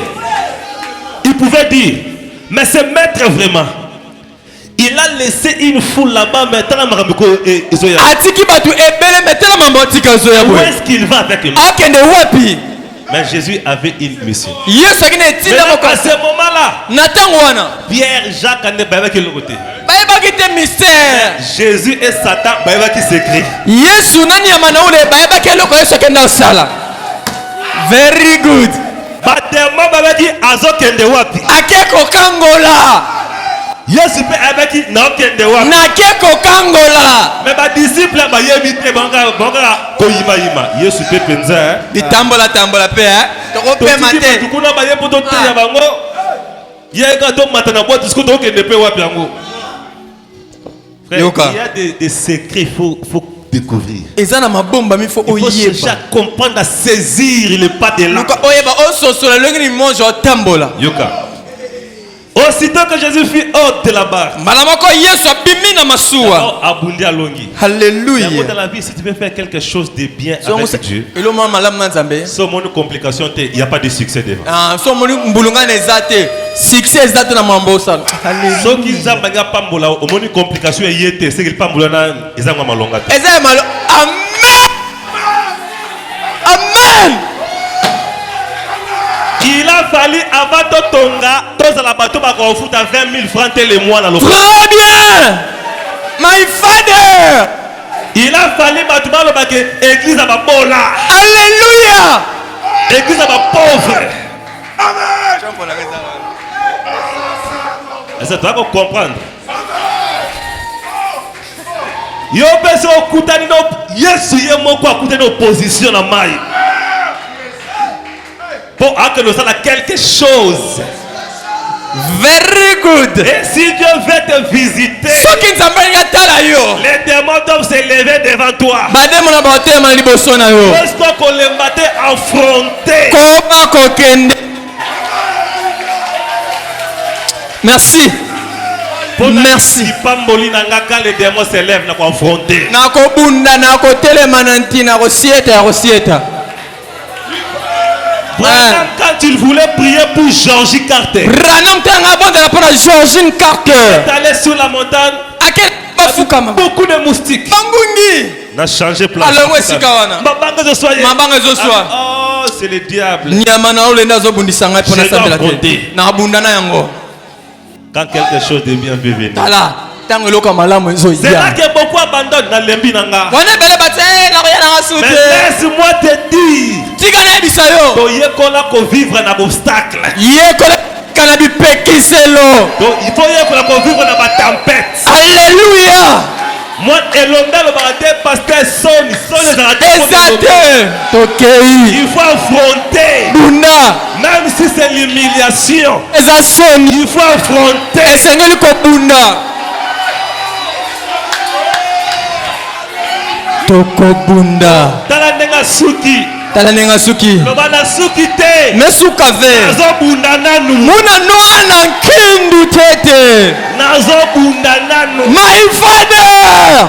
[SPEAKER 2] Il pouvait dire mais ce maître vraiment il a laissé une foule là-bas maintenant maramiko ezoya.
[SPEAKER 3] Atiki batu ebele metela mambotika ezoya.
[SPEAKER 2] Où est-ce qu'il va avec lui?
[SPEAKER 3] Akende wapi?
[SPEAKER 2] Mais Jésus avait une mission.
[SPEAKER 3] Mais à
[SPEAKER 2] ce moment-là, Pierre, Jacques, et de l'autre côté.
[SPEAKER 3] Mystère.
[SPEAKER 2] Jésus et Satan, qui s'écrit.
[SPEAKER 3] Very good.
[SPEAKER 2] Yesu pe abaki na okende wa
[SPEAKER 3] na keko kangola
[SPEAKER 2] mais ba disciple ba yebi te bonga ko yima Yesu pe penza
[SPEAKER 3] bitambola tambola pe to ko pe mate
[SPEAKER 2] to kuna ba yepo to te ya bango ye ka to matana bo disco to okende pe wa biango frère il y a des secrets faut découvrir
[SPEAKER 3] ezana mabomba mi faut
[SPEAKER 2] chercher à comprendre à saisir le pas de l'âme
[SPEAKER 3] oyeba ososola longi monjo tambola
[SPEAKER 2] yoka. Aussitôt que Jésus fut hors de la barque,
[SPEAKER 3] alléluia.
[SPEAKER 2] Dans la vie, si tu veux faire quelque chose de bien avec Dieu, sans mon complication, il n'y a pas de succès devant.
[SPEAKER 3] Succès dans ma bossa.
[SPEAKER 2] Ceux qui ont une complication, c'est qu'ils pas malonga.
[SPEAKER 3] Amen. Amen.
[SPEAKER 2] Il a fallu avant de tonga, tous à la bateau, on fout à 20 000 francs les mois dans le
[SPEAKER 3] très bien, my father.
[SPEAKER 2] Il a fallu que l'église à ma bola.
[SPEAKER 3] Alléluia.
[SPEAKER 2] L'église à ma pauvre. Amen. Ça doit comprendre. Yo beso kutani no Yesu ye moko akutani opposition na mai. Pour que nous ayons quelque chose.
[SPEAKER 3] Very good.
[SPEAKER 2] Et si Dieu veut te visiter, les démons doivent se lever devant toi. Est-ce qu'on les battait affronter?
[SPEAKER 3] Merci. Merci.
[SPEAKER 2] Les démons se lèvent pour affronter. Quand il voulait prier pour Georgie Carter, il est allé sur la montagne. Beaucoup de moustiques. N'a changé place. Oh, c'est le diable. Quand quelque chose de bien peut venir. C'est là que beaucoup abandonnent dans les binanga. Mais laisse-moi te dire, tu y connais vivre un obstacle. Donc il faut vivre dans la tempête.
[SPEAKER 3] Alléluia.
[SPEAKER 2] Moi et l'homme le baraté pasteur sonne les il faut affronter. Même si c'est l'humiliation. Il faut affronter.
[SPEAKER 3] Talanenga suki. Mesuka ve. Muna noana kindu tete. My father.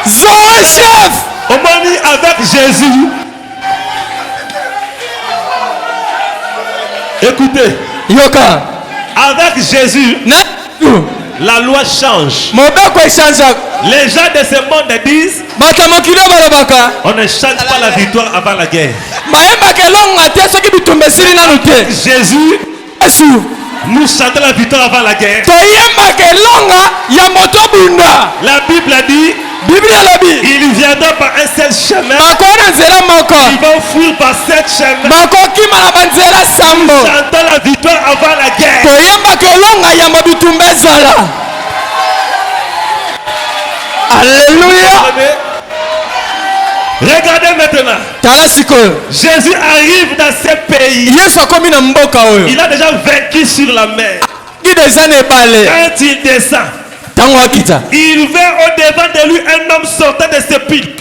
[SPEAKER 3] Zoé chef.
[SPEAKER 2] Omani avec Jésus. Écoutez.
[SPEAKER 3] Yoka.
[SPEAKER 2] Avec Jésus. La loi change. Les gens de ce monde disent on ne chante pas la victoire avant la guerre. Jésus, nous chantons la victoire avant la guerre. La Bible a dit il viendra par un seul chemin. Ils vont fuir par 7 chemins. Chantons la victoire avant la guerre.
[SPEAKER 3] Alléluia.
[SPEAKER 2] Regardez maintenant. Jésus arrive dans ce pays. Il a déjà vaincu sur la mer. Quand il descend, il vient au devant de lui un homme sortant de ce puits.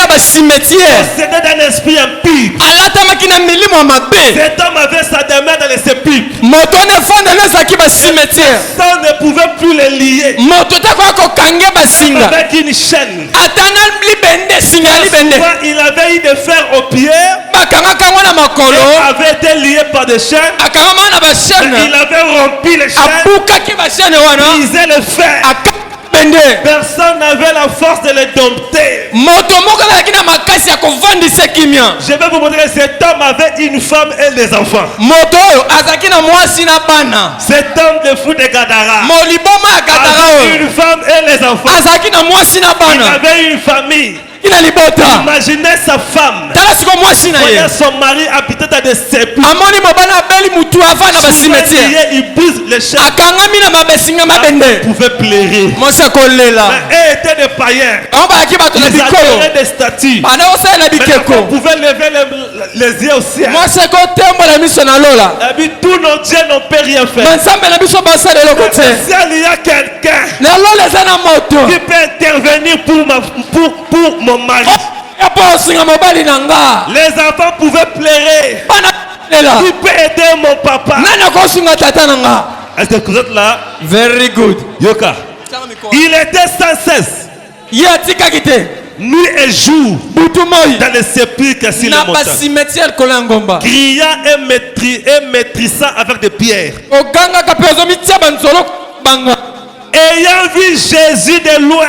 [SPEAKER 2] Possédé d'un esprit impur. Cet homme avait sa demeure dans les sépulcres. Personne ne pouvait plus le lier. Avec une chaîne. Il avait eu des fers aux pierres. Il avait été lié par des chaînes. Il avait rompu les chaînes. Brisé le fer. Personne n'avait la force de les dompter. Je vais vous montrer que cet homme avait une femme et des enfants. Cet homme de fou de Gadara avait une femme et les enfants. Il avait une famille. Imaginez sa femme. Voyez son mari habiter dans des sépulcres. Il brise les chaînes. Il pouvait pleurer. Mais eux étaient des païens. Ils adoraient des statues. Mais on pouvait lever les yeux au ciel. Et puis tous nos dieux n'ont pas rien fait. Il y a quelqu'un qui peut intervenir pour mon mari. Les enfants pouvaient pleurer. Qui peut aider mon papa? Est-ce que vous êtes là?
[SPEAKER 3] Very good.
[SPEAKER 2] Yoka. Il était sans cesse, nuit et jour, dans les sépulcres sur les montagnes, criant et maîtrisant avec des pierres. Ayant vu Jésus de loin,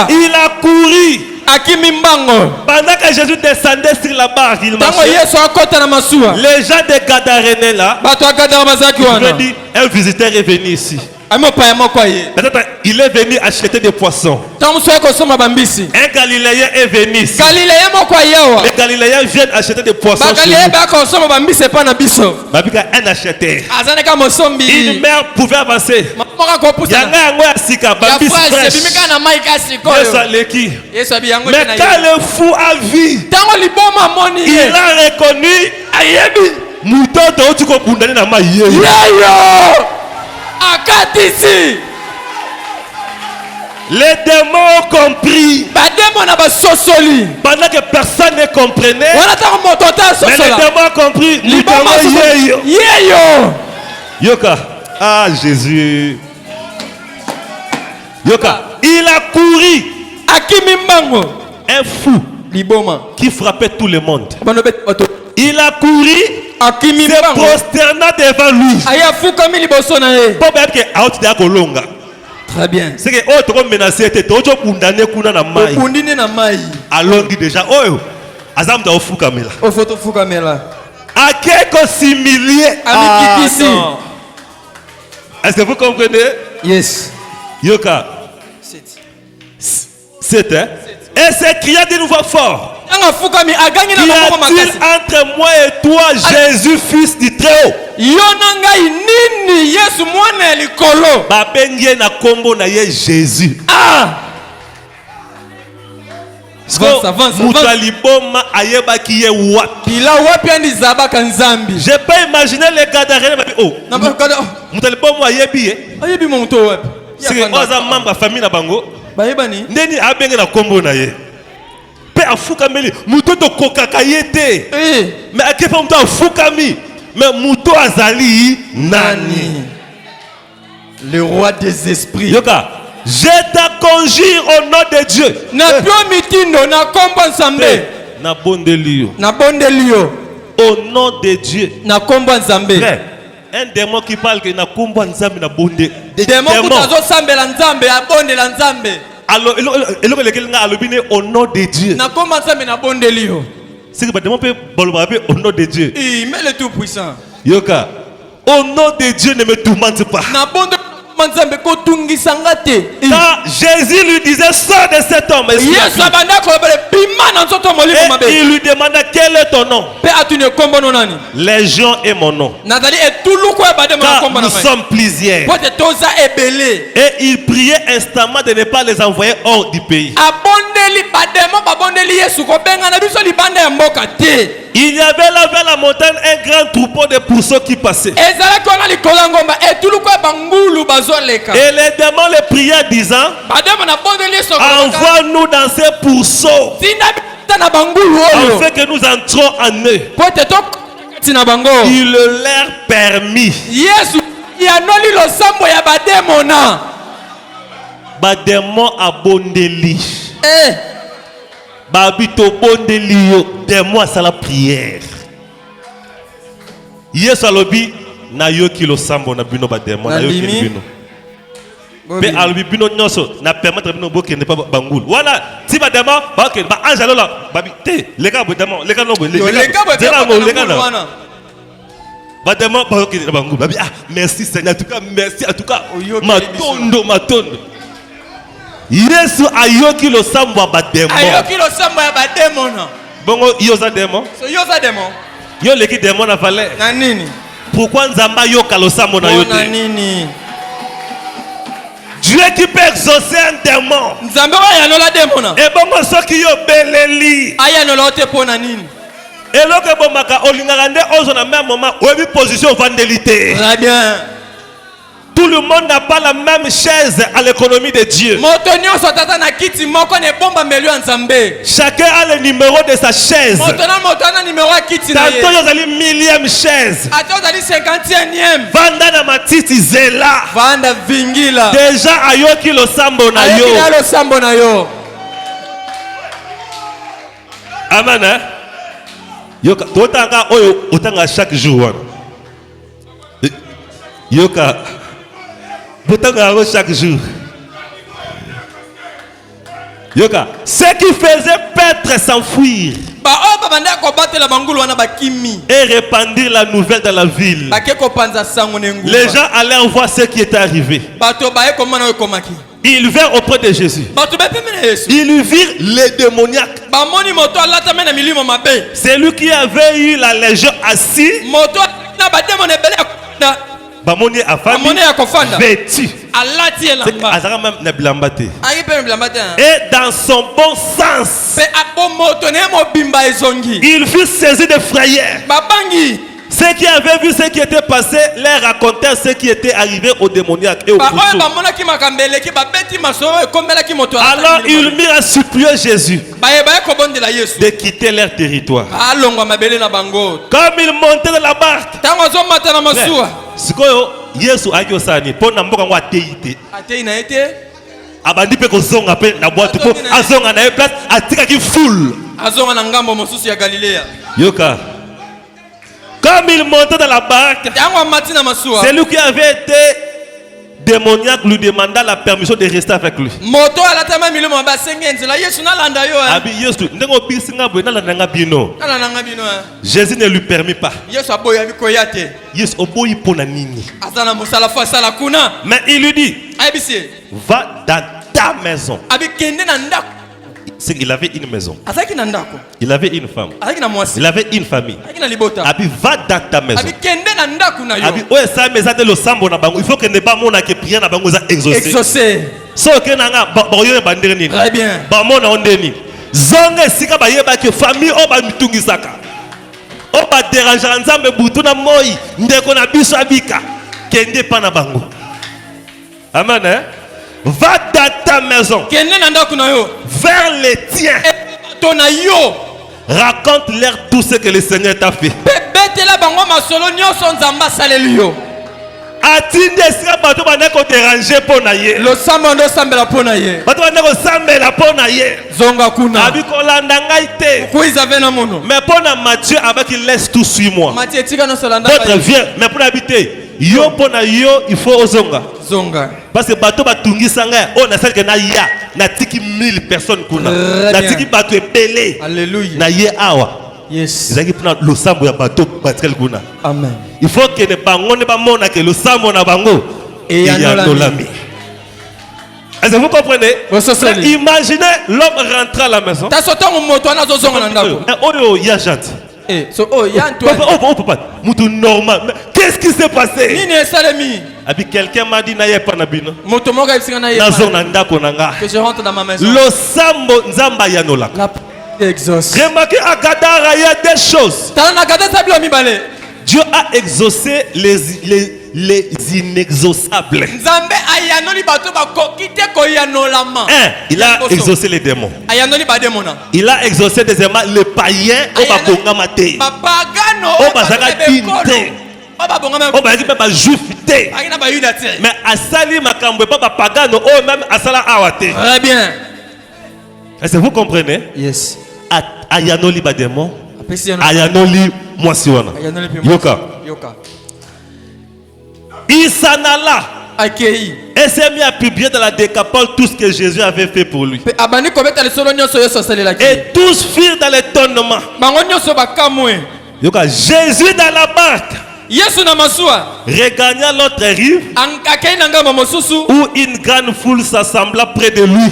[SPEAKER 2] il a couru. Pendant que Jésus descendait sur la barque, il marchait. Les gens de Gadarénés là, un visiteur est venu ici. Il est venu acheter des poissons. Un Galiléen est venu ici. Les Galiléens viennent acheter des poissons chez nous. Un acheteur. Une mère pouvait avancer. Mais quand le fou a vu, il a reconnu les démons ont compris. Pendant que personne ne comprenait, mais les démons ont compris. Yoka. Ah Jésus. Yoka. Il a couru. Un fou qui frappait tout le monde. Il a couru, se prosterna devant lui.
[SPEAKER 3] Très bien.
[SPEAKER 2] C'est que oh tu menacé tu es condamné kuna na mai. Alors déjà oh azam da ofu kamela. À quelques similiers. Est-ce que vous comprenez?
[SPEAKER 3] Yes.
[SPEAKER 2] Yoka. C'est hein? Et c'est crié d'une voix forte.
[SPEAKER 1] Qu'y a-t-il entre moi et toi, Jésus, fils du Très-Haut? Babengie na kombo na ye Jésus. Ah! Je peux imaginer les Gadarènes. Oh, Moutaliboma ayebi. Ayebi monto web. C'est oza membre de famille na bango. Ndeni abenge na kombo na ye. Pe afukami muto to kokaka yete. Mais akepa muto afukami. Mais muto azali nani? Le roi des esprits. Yoka. Je te conjure au nom de Dieu. Na pio mitindo na kombo nzambe. Na bondelio. Na bondelio. Au nom de Dieu. Na kombo nzambe. Un démon qui parle que na kombo nzambe na bonde. Démon kutazo sambela nzambe ya bonde la nzambe. Alors eloko lekel nga alobine au nom de Dieu. Na kombo nzambe na bondelio. C'est que démon peut bolobabe au nom de Dieu. Il met le tout puissant. Yoka. Au nom de Dieu ne me tourmente pas. Na bonde quand Jésus lui disait sors de cet homme, et il lui demanda quel est ton nom. Légion est mon nom, car nous sommes plusieurs. Et il priait instamment de ne pas les envoyer hors du pays. Il y avait là vers la montagne un grand troupeau de pourceaux qui passait. Et les démons les priaient disant, envoie-nous dans ces pourceaux afin que nous entrons en eux. Il leur permit. Badémon abondeli. Babito bondelio démon à la prière. Yesu alobi na yoki lo sambo na bino badémon na yoki bino. Mais alobi bino nyoso na permettre bino boke ne pas bangul. Voilà, si badémon ba ok ba angelo la babi te les gars badémon les gars no les gars badémon ba ok bangul babi ah merci Seigneur en tout cas merci en tout cas matondo Yesu ayoki lo sambo ba démon. Ayoki lo sambo ba démon. Bongo yoza démon. So yoza démon. Yo leki démon na fale. Na nini? Pourquoi nzamba yoka lo sambo na yote? Na nini? Dieu qui peut exaucer un démon. Nzamba wa yanola démon. Et bongo soki yo beleli. Aya no lote pona nini? Et loke bomaka olingaka nde ozo na même moment obi position vandélité. Très bien. Tout le monde n'a pas la même chaise à l'économie de Dieu. Chacun a le numéro de sa chaise. Tantôt il y a une millième chaise. Vanda na matiti zela. Déjà ayoki lo sambo na yo. Amen. Hein? Yoka totanga oyo otanga chaque jour. Yoka chaque jour. Yoka, ce qui faisait Petre s'enfuir et répandre la nouvelle dans la ville. Les gens allaient voir ce qui était arrivé. Ils vinrent auprès de Jésus. Ils virent les démoniaques. C'est lui qui avait eu la légion assis. Bamoni afami vêtu. Et dans son bon sens, il fut saisi de frayeur. Ceux qui avaient vu ce qui était passé leur racontèrent ce qui était arrivé aux démoniaques et aux pourceaux. Alors ils mirent à supplier Jésus de quitter leur territoire. Comme ils montaient dans la barque, Yesu aki osani pona mboka ngo ateite abandi pe kozonga pe na boîte po azonga na place atika ki full azonga na ngambo mosusu ya Galilea. Yoka, comme il montait dans la barque, celui qui avait été démoniaque lui demanda la permission de rester avec lui. Jésus ne lui permit pas. Mais il lui dit, va dans ta maison.
[SPEAKER 2] c'est qu'il avait une maison. Il avait une femme. Il avait une famille. Abi va dans ta maison. Abi ouais ça maison de le sambo na bango. Il faut que ne pas mon que prier na bango za exaucer. So que nanga ba yo bandere ni. Très bien. Ba mona ondeni. Zonga sika ba yeba que famille o ba mitungisaka. O ba déranger nzambe butu na moi ndeko na biso abika. Kende pa na bango. Amen hein? Va dans ta maison. Vers les tiens. Raconte-leur tout ce que le Seigneur t'a fait. Atinde sika bato bana ko déranger pona ye.
[SPEAKER 3] Le samando sambela pona ye.
[SPEAKER 2] Bato bana ko sambela pona ye.
[SPEAKER 3] Zonga kuna.
[SPEAKER 2] Abi ko landa ngai te.
[SPEAKER 3] Ko izave na mono.
[SPEAKER 2] Mais pona Matthieu avec il laisse tout sur moi.
[SPEAKER 3] Matthieu tika no solanda.
[SPEAKER 2] D'autres viens mais pour habiter. Yo pona yo il faut ozonga.
[SPEAKER 3] Zonga.
[SPEAKER 2] Parce que bato batungisa ngai on a celle que na ya na tiki 1000 personnes kuna. Na tiki bato epelé.
[SPEAKER 3] Alléluia.
[SPEAKER 2] Na ye awa.
[SPEAKER 3] Yes.
[SPEAKER 2] Ezaki pona lo sambo ya bato batel kuna.
[SPEAKER 3] Amen.
[SPEAKER 2] Il faut que ne bango ne ba mona que lo sambo na bango et yanolami. Est-ce que vous comprenez? Imaginez l'homme rentre à la maison.
[SPEAKER 3] Ta sotongo moto ana zozonga na ndako.
[SPEAKER 2] Oh ya gentil.
[SPEAKER 3] So oh ya Antoine.
[SPEAKER 2] Oh papa, mutu normal. Qu'est-ce qui s'est passé?
[SPEAKER 3] Nini esalemi?
[SPEAKER 2] Abi quelqu'un m'a dit na ye pa na bino.
[SPEAKER 3] Moto moka esinga na ye.
[SPEAKER 2] Na zona ndako na nga.
[SPEAKER 3] Que je rentre dans ma maison.
[SPEAKER 2] Lo sambo nzamba yanola. Remarquez à Gadara il y a des choses. Dieu a exaucé les inexaucables. Il a exaucé les démons. Il a exaucé deuxièmement les païens au Babongamate. Au Bazagati. Au Bazagati juif. Mais à Sali Makambo, pas pagano, ou même à Sala Awate.
[SPEAKER 3] Très bien.
[SPEAKER 2] Est-ce que vous comprenez?
[SPEAKER 3] Yes.
[SPEAKER 2] Ayanoli bademo. Ayanoli mwasiwana. Yoka. Isanala.
[SPEAKER 3] Akei.
[SPEAKER 2] Et s'est mis à publier dans la Décapole tout ce que Jésus avait fait pour lui. Et tous firent dans l'étonnement. Yoka. Jésus dans la barque. Regagna l'autre rive où une grande foule s'assembla près de lui.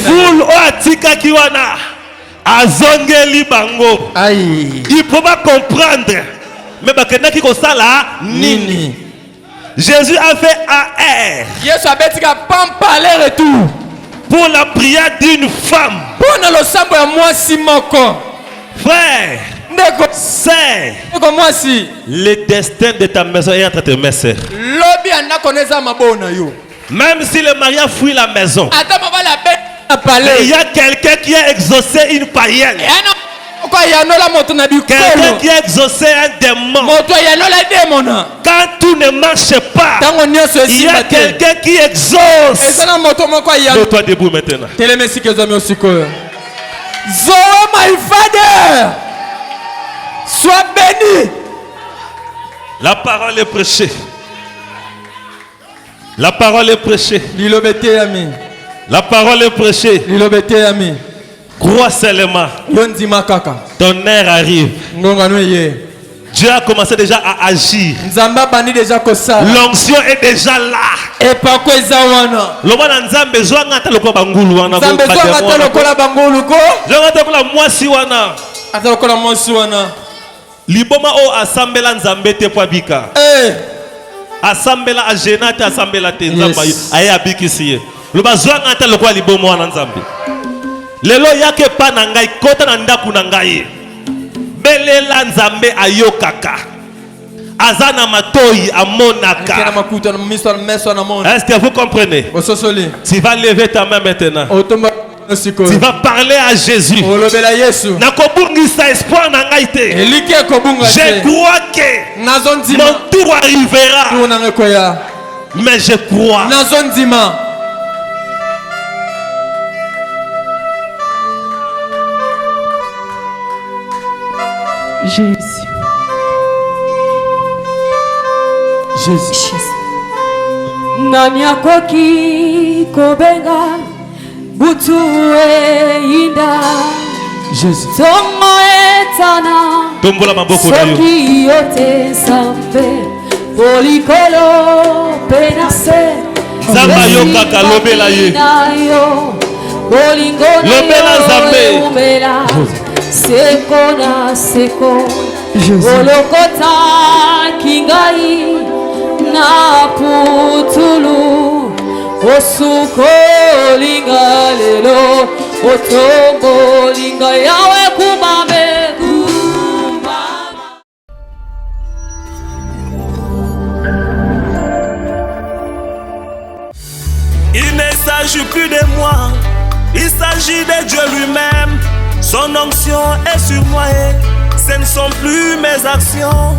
[SPEAKER 2] Foule oatika kiwana azongeli bango. Il peut pas comprendre. Mais bakena ki ko sala nini. Jésus a fait AR.
[SPEAKER 3] Yesu abetika pampa aller et tout.
[SPEAKER 2] Pour la prière d'une femme.
[SPEAKER 3] Pour le sambo ya mwasi moko.
[SPEAKER 2] Frère. C'est le destin de ta maison est entre tes mains. Même si le mari a fui la maison, il y a quelqu'un qui a exaucé une païenne. Quelqu'un qui a exaucé un démon. Quand tout ne marche pas, il y a quelqu'un qui exauce. Mets-toi debout maintenant.
[SPEAKER 3] Zoé, my father. Sois béni.
[SPEAKER 2] La parole est prêchée. La parole est prêchée. La parole est prêchée. Crois seulement. Ton heure arrive. Dieu a commencé déjà à agir. L'onction est déjà là. Liboma o asambela nzambe te po bika. Asambela ajena te asambela te nzamba aya bikisi ye. Loba zwanga ta lokwa liboma wana nzambe. Lelo yake pa na ngai kota na ndaku na ngai. Belela nzambe ayokaka. Azana matoi amonaka. Est-ce que vous comprenez? Tu vas lever ta main maintenant. Tu vas parler à Jésus. Je crois que mon tour arrivera. Mais je crois.
[SPEAKER 4] Jésus. Nani akoki kobenga Butue inda
[SPEAKER 2] Jésus.
[SPEAKER 4] Tomo etana
[SPEAKER 2] Tombola maboko na yo.
[SPEAKER 4] Soki yote sambe Polikolo penase
[SPEAKER 2] Zamba yokaka lobela ye. Lobela Nzambe.
[SPEAKER 4] Sekona seko. Olokota kingai na putulu. Osuko linga lelo. Otombo linga yawe kumame.
[SPEAKER 1] Il ne s'agit plus de moi, il s'agit de Dieu lui-même. Son onction est sur moi et ce ne sont plus mes actions.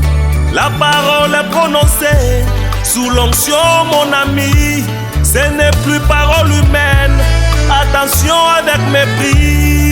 [SPEAKER 1] La parole est prononcée sous l'onction, mon ami. Ce n'est plus parole humaine. Attention avec mépris.